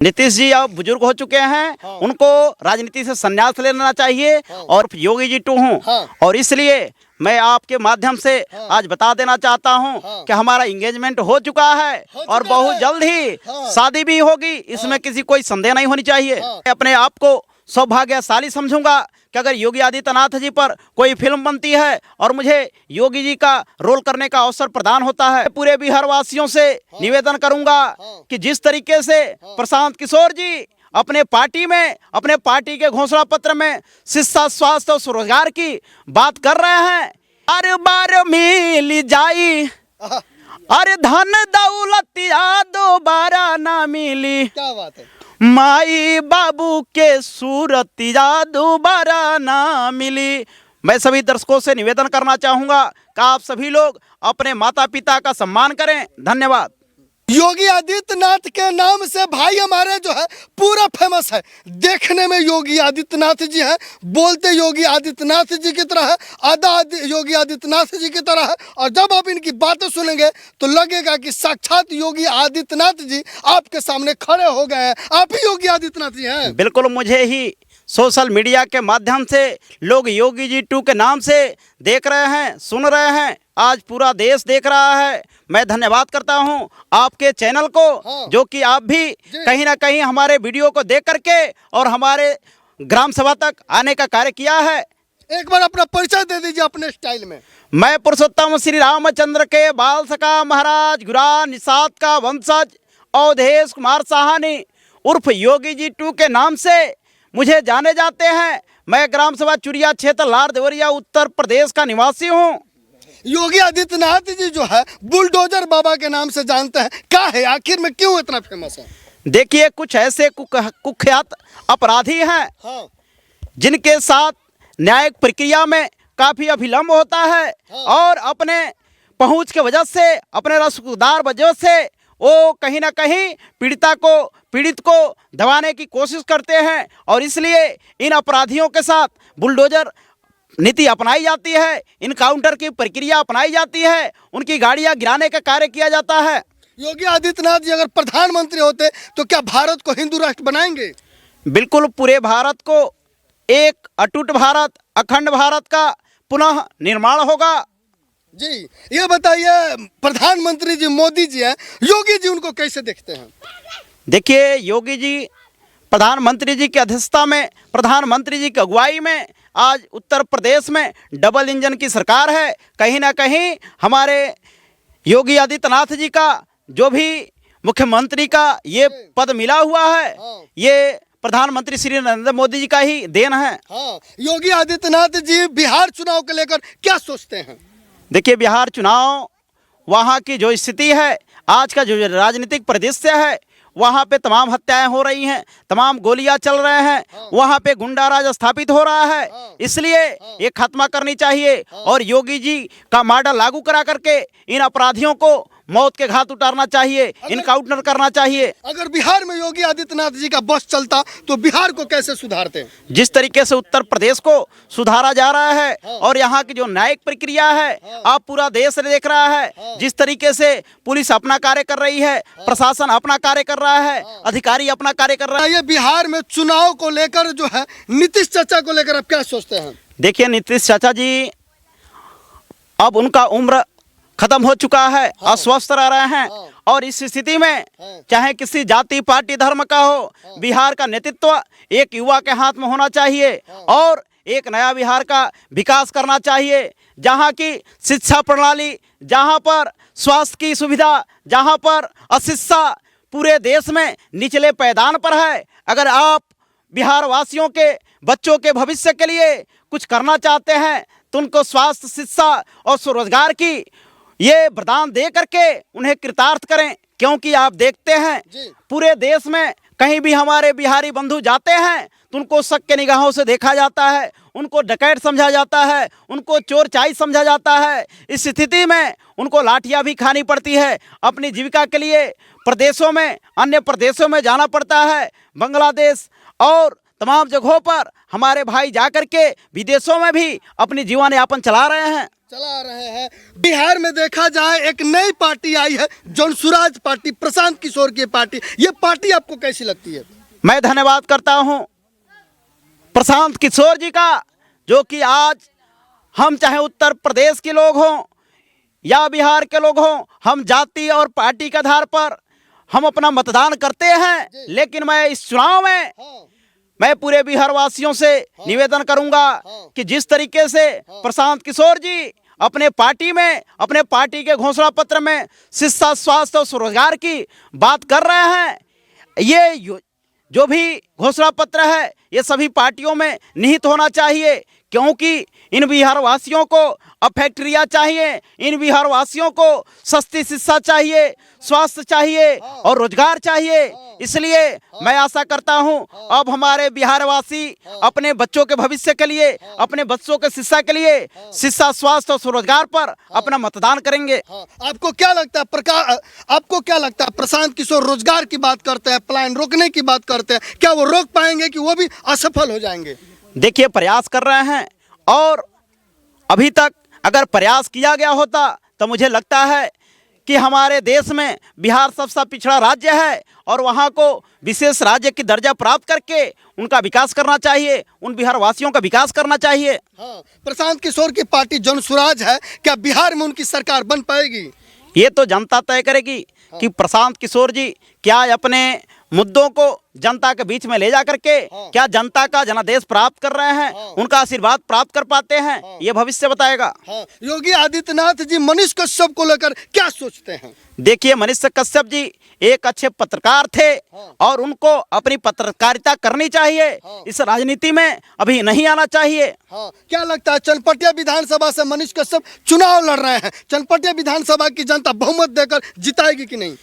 नीतीश जी अब बुजुर्ग हो चुके हैं। हाँ। उनको राजनीति से संन्यास ले लेना चाहिए। हाँ। और योगी जी टू हूँ। हाँ। और इसलिए मैं आपके माध्यम से हाँ। आज बता देना चाहता हूँ हाँ। कि हमारा एंगेजमेंट हो चुका है हो और चुका बहुत है। जल्द ही हाँ। शादी भी होगी। इसमें किसी कोई संदेह नहीं होनी चाहिए। हाँ। मैं अपने आप को सौभाग्यशाली समझूंगा कि अगर योगी आदित्यनाथ जी पर कोई फिल्म बनती है और मुझे योगी जी का रोल करने का अवसर प्रदान होता है, पूरे बिहार वासियों से निवेदन करूंगा कि जिस तरीके से प्रशांत किशोर जी अपने पार्टी में, अपने पार्टी के घोषणा पत्र में शिक्षा, स्वास्थ्य और स्वरोजगार की बात कर रहे हैं, हर बार मिल जाई, अरे धन दौलतिया दोबारा ना मिली, क्या बात है। माई बाबू के सूरतिया दोबारा ना मिली। मैं सभी दर्शकों से निवेदन करना चाहूंगा कि आप सभी लोग अपने माता पिता का सम्मान करें। धन्यवाद। योगी आदित्यनाथ के नाम से भाई हमारे जो है पूरा फेमस है। देखने में योगी आदित्यनाथ जी हैं, बोलते योगी आदित्यनाथ जी की तरह है, अदा योगी आदित्यनाथ जी की तरह है। और जब आप इनकी बातें सुनेंगे तो लगेगा कि साक्षात योगी आदित्यनाथ जी आपके सामने खड़े हो गए हैं। आप ही योगी आदित्यनाथ जी हैं। बिल्कुल, मुझे ही सोशल मीडिया के माध्यम से लोग योगी जी टू के नाम से देख रहे हैं, सुन रहे हैं। आज पूरा देश देख रहा है। मैं धन्यवाद करता हूं आपके चैनल को। हाँ। जो कि आप भी कहीं ना कहीं हमारे वीडियो को देख करके और हमारे ग्राम सभा तक आने का कार्य किया है। एक बार अपना परिचय दे दीजिए अपने स्टाइल में। मैं पुरुषोत्तम श्री रामचंद्र के बाल सखा महाराज गुरा निषाद का वंशज अवधेश कुमार साहनी उर्फ योगी जी टू के नाम से मुझे जाने जाते हैं। मैं ग्राम सभा चुरिया क्षेत्र लार देवरिया उत्तर प्रदेश का निवासी हूँ। योगी आदित्यनाथ जी जो है बुलडोजर बाबा के नाम से जानते हैं। क्या है आखिर में, क्यों इतना फेमस है? देखिए, कुछ ऐसे कुख्यात अपराधी हैं हाँ। जिनके साथ न्यायिक प्रक्रिया में काफ़ी अभिलंब होता है। हाँ। और अपने पहुंच के वजह से, अपने रसूखदार वजह से वो कहीं ना कहीं पीड़ित को दबाने की कोशिश करते हैं। और इसलिए इन अपराधियों के साथ बुलडोजर नीति अपनाई जाती है, इनकाउंटर की प्रक्रिया अपनाई जाती है, उनकी गाड़ियां गिराने का कार्य किया जाता है। योगी आदित्यनाथ जी अगर प्रधानमंत्री होते तो क्या भारत को हिंदू राष्ट्र बनाएंगे? बिल्कुल, पूरे भारत को एक अटूट भारत, अखंड भारत का पुनः निर्माण होगा। जी, ये बताइए, प्रधानमंत्री जी मोदी जी हैं, योगी जी उनको कैसे देखते हैं? देखिए, योगी जी प्रधानमंत्री जी की अध्यक्षता में, प्रधानमंत्री जी की अगुवाई में आज उत्तर प्रदेश में डबल इंजन की सरकार है। कहीं ना कहीं हमारे योगी आदित्यनाथ जी का जो भी मुख्यमंत्री का ये पद मिला हुआ है, ये प्रधानमंत्री श्री नरेंद्र मोदी जी का ही देन है। हाँ। योगी आदित्यनाथ जी बिहार चुनाव को लेकर क्या सोचते हैं? देखिए, बिहार चुनाव, वहाँ की जो स्थिति है, आज का जो राजनीतिक परिदृश्य है, वहाँ पे तमाम हत्याएं हो रही हैं, तमाम गोलियां चल रहे हैं। वहाँ पे गुंडा राज स्थापित हो रहा है। इसलिए ये खत्म करनी चाहिए और योगी जी का मॉडल लागू करा करके इन अपराधियों को मौत के घाट उतारना चाहिए, इनकाउंटर करना चाहिए। अगर बिहार में योगी आदित्यनाथ जी का बस चलता तो बिहार को कैसे सुधारते? जिस तरीके से उत्तर प्रदेश को सुधारा जा रहा है और यहाँ की जो न्यायिक प्रक्रिया है, आप पूरा देश देख रहा है। जिस तरीके से पुलिस अपना कार्य कर रही है, प्रशासन अपना कार्य कर रहा है, अधिकारी अपना कार्य कर रहा है। ये बिहार में चुनाव को लेकर जो है, नीतीश चाचा को लेकर आप क्या सोचते हैं? देखिए, नीतीश चाचा जी अब उनका उम्र खत्म हो चुका है, अस्वस्थ रह रहे हैं। और इस स्थिति में चाहे किसी जाति, पार्टी, धर्म का हो, बिहार का नेतृत्व एक युवा के हाथ में होना चाहिए और एक नया बिहार का विकास करना चाहिए, जहां की शिक्षा प्रणाली, जहां पर स्वास्थ्य की सुविधा, जहां पर अशिक्षा पूरे देश में निचले पायदान पर है। अगर आप बिहार वासियों के बच्चों के भविष्य के लिए कुछ करना चाहते हैं तो उनको स्वास्थ्य, शिक्षा और स्वरोजगार की ये वरदान दे करके उन्हें कृतार्थ करें। क्योंकि आप देखते हैं पूरे देश में कहीं भी हमारे बिहारी बंधु जाते हैं तो उनको शक के निगाहों से देखा जाता है, उनको डकैत समझा जाता है, उनको चोर चाई समझा जाता है। इस स्थिति में उनको लाठियां भी खानी पड़ती है। अपनी जीविका के लिए प्रदेशों में, अन्य प्रदेशों में जाना पड़ता है। बांग्लादेश और तमाम जगहों पर हमारे भाई जा कर के विदेशों में भी अपनी जीवन यापन चला रहे हैं। चला रहे हैं। बिहार में देखा जाए एक नई पार्टी आई है, जनसुराज पार्टी, प्रशांत किशोर की पार्टी। ये पार्टी आपको कैसी लगती है? मैं धन्यवाद करता हूं प्रशांत किशोर जी का, जो कि आज हम चाहे उत्तर प्रदेश के लोग हों या बिहार के लोग हों, हम जाति और पार्टी के आधार पर हम अपना मतदान करते हैं। लेकिन मैं इस चुनाव में हाँ, मैं पूरे बिहार वासियों से निवेदन करूंगा कि जिस तरीके से प्रशांत किशोर जी अपने पार्टी में, अपने पार्टी के घोषणा पत्र में शिक्षा, स्वास्थ्य और स्वरोजगार की बात कर रहे हैं, ये जो भी घोषणा पत्र है ये सभी पार्टियों में निहित होना चाहिए, क्योंकि इन बिहार वासियों को अब फैक्ट्रियाँ चाहिए, इन बिहार वासियों को सस्ती शिक्षा चाहिए, स्वास्थ्य चाहिए और रोजगार चाहिए। इसलिए मैं आशा करता हूं अब हमारे बिहार वासी अपने बच्चों के भविष्य के लिए, अपने बच्चों के शिक्षा के लिए, शिक्षा, स्वास्थ्य और स्वरोजगार पर अपना मतदान करेंगे। हाँ। आपको क्या लगता है आपको क्या लगता है प्रशांत किशोर रोजगार की बात करते हैं, पलायन रोकने की बात करते हैं, क्या वो रोक पाएंगे कि वो भी असफल हो जाएंगे? देखिए, प्रयास कर रहे हैं और अभी तक अगर प्रयास किया गया होता तो मुझे लगता है कि हमारे देश में बिहार सबसे पिछड़ा राज्य है और वहाँ को विशेष राज्य की दर्जा प्राप्त करके उनका विकास करना चाहिए, उन बिहार वासियों का विकास करना चाहिए। हाँ, प्रशांत किशोर की पार्टी जनसुराज है, क्या बिहार में उनकी सरकार बन पाएगी? ये तो जनता तय करेगी कि प्रशांत किशोर जी क्या अपने मुद्दों को जनता के बीच में ले जा करके क्या जनता का जनादेश प्राप्त कर रहे हैं, उनका आशीर्वाद प्राप्त कर पाते हैं, ये भविष्य बताएगा। हाँ, योगी आदित्यनाथ जी मनीष कश्यप को लेकर क्या सोचते हैं? देखिए, मनीष कश्यप जी एक अच्छे पत्रकार थे और उनको अपनी पत्रकारिता करनी चाहिए, इस राजनीति में अभी नहीं आना चाहिए। हाँ, क्या लगता है चनपटिया विधानसभा से मनीष कश्यप चुनाव लड़ रहे हैं, चनपटिया विधानसभा की जनता बहुमत देकर जिताएगी कि नहीं?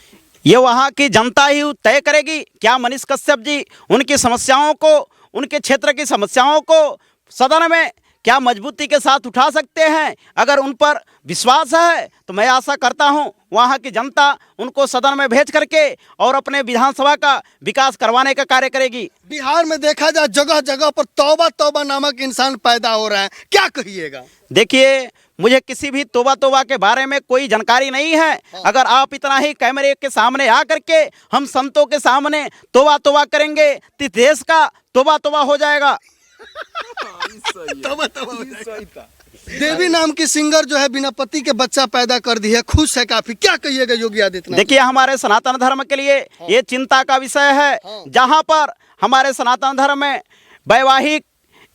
ये वहाँ की जनता ही तय करेगी। क्या मनीष कश्यप जी उनकी समस्याओं को, उनके क्षेत्र की समस्याओं को सदन में क्या मजबूती के साथ उठा सकते हैं? अगर उन पर विश्वास है तो मैं आशा करता हूं वहाँ की जनता उनको सदन में भेज करके और अपने विधानसभा का विकास करवाने का कार्य करेगी। बिहार में देखा जाए जगह जगह पर तौबा तौबा नामक इंसान पैदा हो रहा है, क्या कहिएगा? देखिए, मुझे किसी भी तोबा के बारे में कोई जानकारी नहीं है। अगर आप इतना ही कैमरे के सामने आ करके हम संतों के सामने तोबा करेंगे तो देश का तोबा हो जाएगा। तौबा हो जाएगा। देवी नाम की सिंगर जो है बिना पति के बच्चा पैदा कर दी है, खुश है काफी, क्या कहिएगा योगी आदित्यनाथ? देखिए, हमारे सनातन धर्म के लिए ये चिंता का विषय है, जहाँ पर हमारे सनातन धर्म में वैवाहिक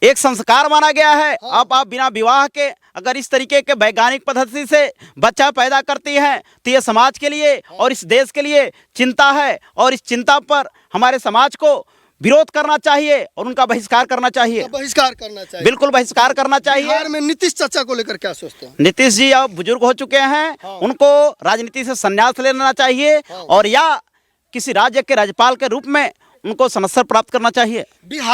एक संस्कार माना गया है। अब आप बिना विवाह के अगर इस तरीके के वैज्ञानिक पद्धति से बच्चा पैदा करती हैं तो ये समाज के लिए और इस देश के लिए चिंता है, और इस चिंता पर हमारे समाज को विरोध करना चाहिए और उनका बहिष्कार करना चाहिए। बहिष्कार करना चाहिए, बिल्कुल बहिष्कार करना चाहिए। बिहार में नीतीश चाचा को लेकर क्या सोचते हैं? नीतीश जी अब बुजुर्ग हो चुके हैं, उनको राजनीति से संन्यास लेना चाहिए और या किसी राज्य के राज्यपाल के रूप में उनको संवत्सर प्राप्त करना चाहिए। बिहार